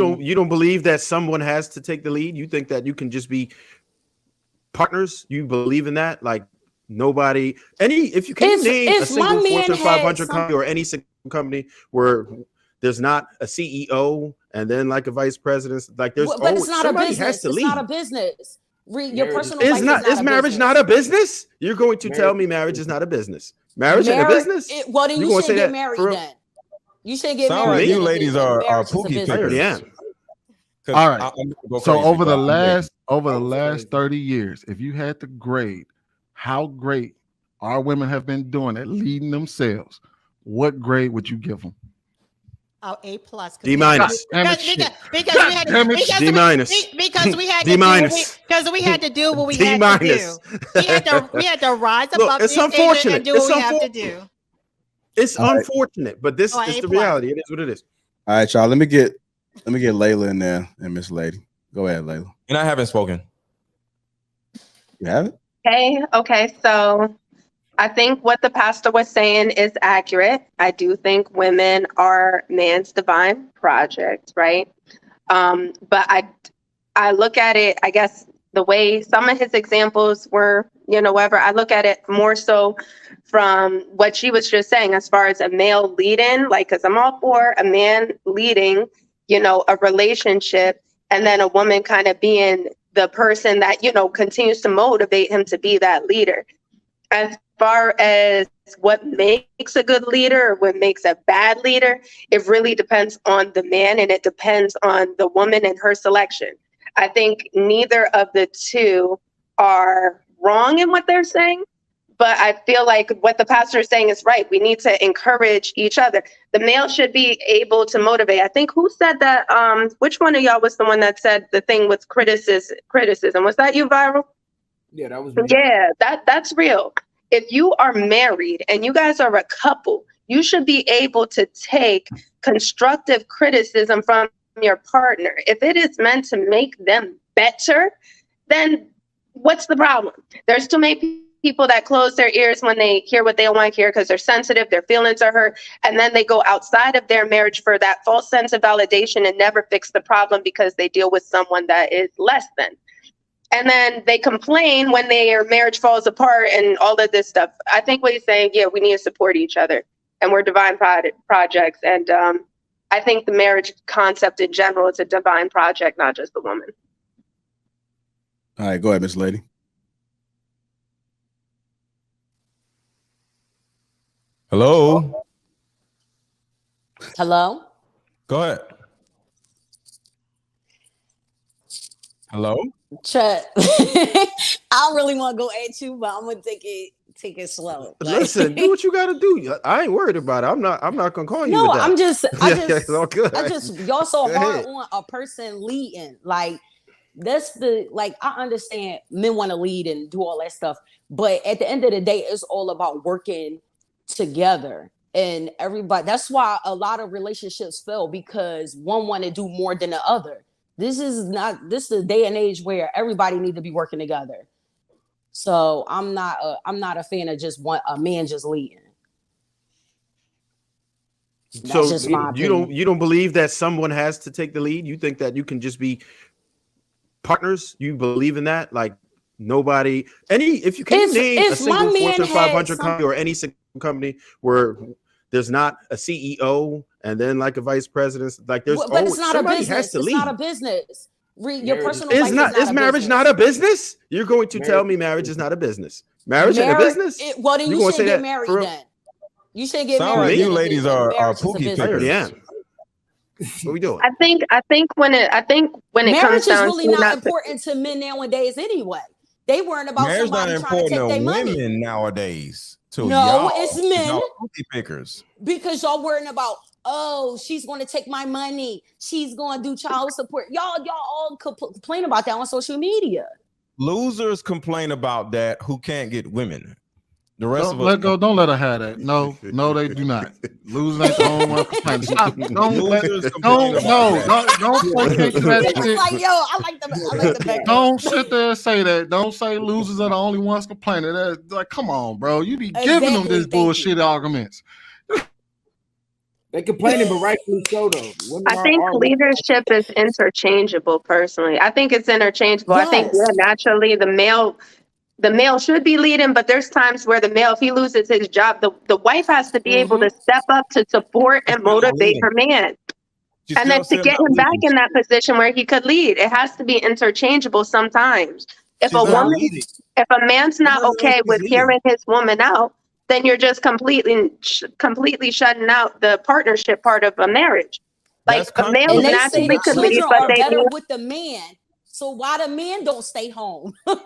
don't believe that someone has to take the lead? You think that you can just be partners? You believe in that? Like nobody, if you can name a single Fortune 500 company or any company where there's not a CEO and then like a vice president, like there's but it's not somebody a business. has to it's lead. Not a business. Your personal is life not is marriage business. not a business? You're going to tell me marriage is not a business? Marriage ain't a business? Well, then you should get married then. You should get married. Like you ladies are pookie pickers. All right. So over the last 30 years, if you had to grade how great our women have been doing at leading themselves, what grade would you give them? Oh, A+. D-. Because we had to do what we had to do. We had to rise above it's unfortunate. And do what we have to do. It's unfortunate, but this is the reality. It is what it is. All right, y'all. Let me get Layla in there and Miss Lady. Go ahead, Layla. And I haven't spoken. You haven't? Okay. So I think what the pastor was saying is accurate. I do think women are man's divine project, right? But I look at it, I guess, the way some of his examples were, whatever. I look at it more so from what she was just saying, as far as a male leading, like, because I'm all for a man leading, a relationship, and then a woman kind of being the person that, continues to motivate him to be that leader. As far as what makes a good leader or what makes a bad leader, it really depends on the man, and it depends on the woman and her selection. I think neither of the two are wrong in what they're saying, but I feel like what the pastor is saying is right. We need to encourage each other. The male should be able to motivate. I think who said that? Which one of y'all was the one that said the thing with criticism? Was that you, Viral? Yeah, that was me. Yeah, that's real. If you are married and you guys are a couple, you should be able to take constructive criticism from your partner. If it is meant to make them better, then what's the problem? There's too many people that close their ears when they hear what they don't want to hear because they're sensitive, their feelings are hurt, and then they go outside of their marriage for that false sense of validation and never fix the problem because they deal with someone that is less than. And then they complain when their marriage falls apart and all of this stuff. I think what he's saying, yeah, we need to support each other, and we're divine projects. And I think the marriage concept in general is a divine project, not just the woman. All right, go ahead, Miss Lady. Hello. Go ahead. Hello. Chet. I don't really want to go at you, but I'm gonna take it slow. Listen, do what you gotta do. I ain't worried about it. I'm not gonna call you. No, with that. I just y'all so hard on a person leading. Like that's I understand men want to lead and do all that stuff, but at the end of the day, it's all about working together. And everybody, that's why a lot of relationships fail, because one want to do more than the other. This is a day and age where everybody need to be working together. So I'm not a fan of just a man just leading. That's so just my opinion. You don't believe that someone has to take the lead? You think that you can just be partners? You believe in that? Like nobody, if you can name a single Fortune 500 company or any company where there's not a CEO and then like a vice president, like there's but it's not somebody a business. has to it's lead. not a business. Your personal is life not is marriage not a business? You're going to tell me marriage is not a business? Marriage ain't a business? Well, then you should get married then. You should get married. Like you ladies are pookie pickers. Yeah. What we doing? I think when it marriage comes down is really not important to men nowadays anyway. They weren't about marriage somebody not trying to take their money. Women nowadays. No, y'all, it's men. Y'all pookie pickers. Because y'all worrying about, oh, she's going to take my money. She's going to do child support. Y'all all complain about that on social media. Losers complain about that who can't get women. The rest of us don't let her have that. No, they do not. Losers ain't the only one complaining. Stop. Don't placate that shit. Like, yo, I like the back. Don't sit there and say that. Don't say losers are the only ones complaining. That's like, come on, bro. You be giving them this bullshit arguments. They complaining, but rightfully so though. I think leadership is interchangeable. Personally, I think it's interchangeable. Yes. I think naturally the male should be leading, but there's times where the male, if he loses his job, the wife has to be able to step up to support and motivate her man. And then to get him back in that position where he could lead, it has to be interchangeable sometimes. If a man's not okay with hearing his woman out, then you're just completely shutting out the partnership part of a marriage. Like a male and they naturally say the could lead, children but are they better with the man. So why the men don't stay home? So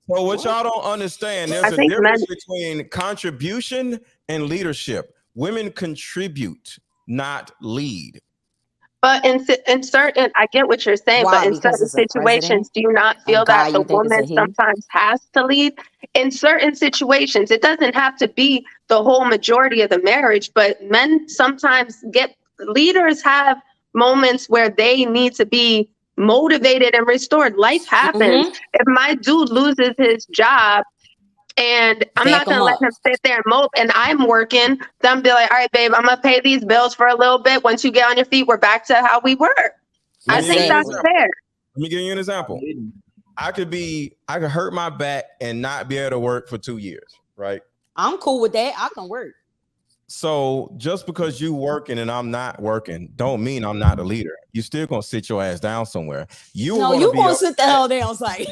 what y'all don't understand, there's a difference between contribution and leadership. Women contribute, not lead. But in certain, I get what you're saying, but in certain situations, do you not feel that the woman sometimes has to lead? In certain situations, it doesn't have to be the whole majority of the marriage, but men sometimes leaders have moments where they need to be motivated and restored. Life happens. If my dude loses his job, and I'm not going to let him sit there and mope, and I'm working, then be like, all right, babe, I'm going to pay these bills for a little bit. Once you get on your feet, we're back to how we were. I think that's fair. Let me give you an example. I could hurt my back and not be able to work for 2 years, right? I'm cool with that. I can work. So just because you working and I'm not working, don't mean I'm not a leader. You still going to sit your ass down somewhere. You going to sit the hell down, like.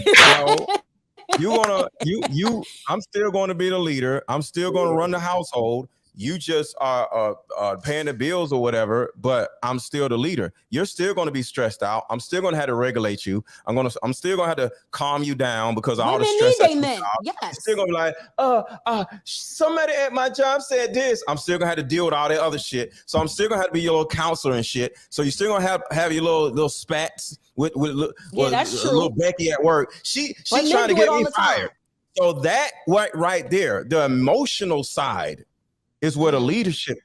I'm still going to be the leader. I'm still going to run the household. You just are paying the bills or whatever, but I'm still the leader. You're still going to be stressed out. I'm still going to have to regulate you. I'm still going to have to calm you down because of all the stress. Yes. You're still going to be like, somebody at my job said this. I'm still going to have to deal with all that other shit. So I'm still going to have to be your little counselor and shit. So you're still going to have your little spats with little Becky at work. She's trying to get me fired. So that right there, the emotional side is where the leadership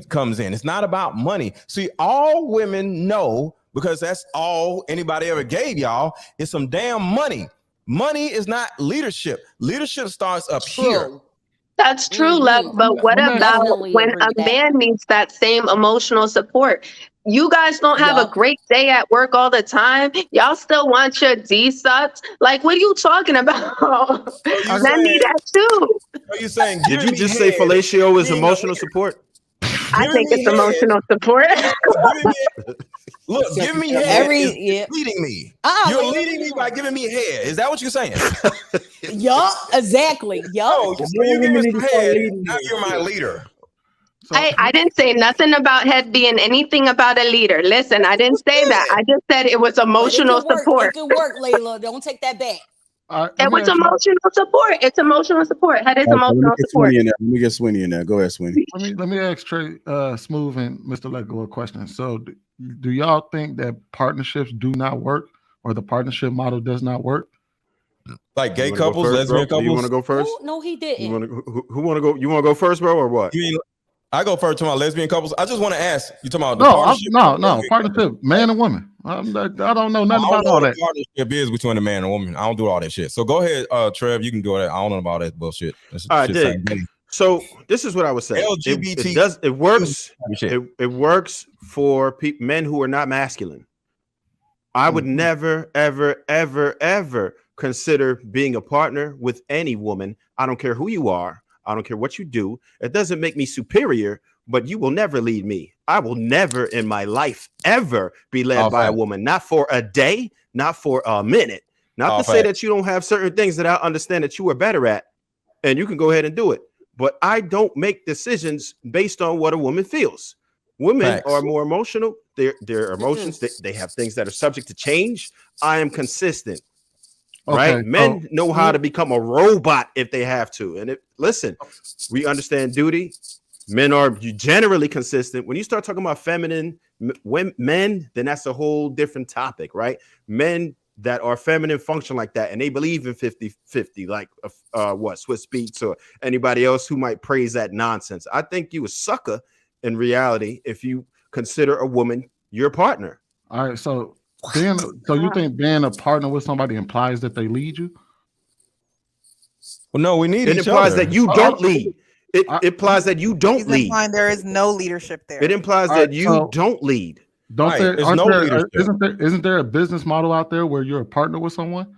comes in. It's not about money. See, all women know, because that's all anybody ever gave y'all, is some damn money. Money is not leadership. Leadership starts up here. That's true, love. But what about when a man needs that same emotional support? You guys don't have a great day at work all the time. Y'all still want your D-sucks? Like, what are you talking about? Men need that too. Are you saying? Did you just say fellatio is emotional support? I think it's emotional support. Look, give me head. Leading me. You're leading me by giving me head. Is that what you're saying? Exactly. Oh, so you give me some head. Now you're my leader. So, I didn't say nothing about head being anything about a leader. Listen, I didn't say that. I just said it was emotional support. It can work, Layla. Don't take that back. It was emotional support. It's emotional support. Head is emotional support. Let me get Sweeney in there. Go ahead, Sweeney. Let me ask Trey, Smooth, and Mr. Lego a question. So, do y'all think that partnerships do not work, or the partnership model does not work? Like gay couples, lesbian couples. You want to go first? No, he didn't. Who want to go? You want to go first, bro, or what? I go first to my lesbian couples. I just want to ask you talking about the partnership. No, partnership, man and woman. I don't know nothing about all that. Partnership is between a man and a woman. I don't do all that shit. So go ahead, Trev. You can do that. I don't know about that bullshit. All right, dig. So this is what I would say. LGBT. It works. It works for men who are not masculine. I would never, ever, ever, ever consider being a partner with any woman. I don't care who you are. I don't care what you do. It doesn't make me superior, but you will never lead me. I will never in my life ever be led by a woman. Not for a day, not for a minute. Not to say that you don't have certain things that I understand that you are better at, and you can go ahead and do it. But I don't make decisions based on what a woman feels. Women are more emotional. Their emotions, they have things that are subject to change. I am consistent. Right? Men know how to become a robot if they have to. And listen, we understand duty. Men are generally consistent. When you start talking about feminine men, then that's a whole different topic, right? Men that are feminine function like that, and they believe in 50-50, like Swiss Beats or anybody else who might praise that nonsense. I think you a sucker in reality if you consider a woman your partner. All right, so you think being a partner with somebody implies that they lead you? Well, no, we need each other. It implies that you don't lead. It implies that you don't lead. There is no leadership there. It implies that you don't lead. Isn't there a business model out there where you're a partner with someone?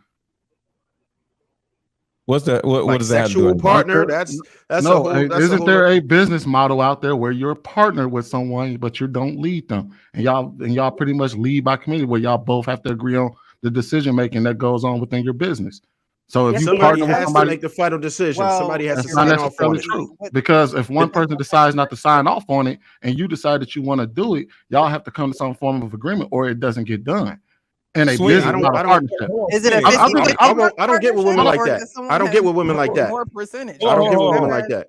What's that? What does that sexual do? Partner? That's no. Isn't there a business model out there where you're a partner with someone, but you don't lead them, and y'all pretty much lead by committee, where y'all both have to agree on the decision making that goes on within your business. So if you partner with somebody, to make the final decision. Somebody has to sign off on it. True. Because if one person decides not to sign off on it, and you decide that you want to do it, y'all have to come to some form of agreement, or it doesn't get done. And a business, not a partnership. Is it a I don't get with women like that. I don't get with women like that. I don't get with women like that.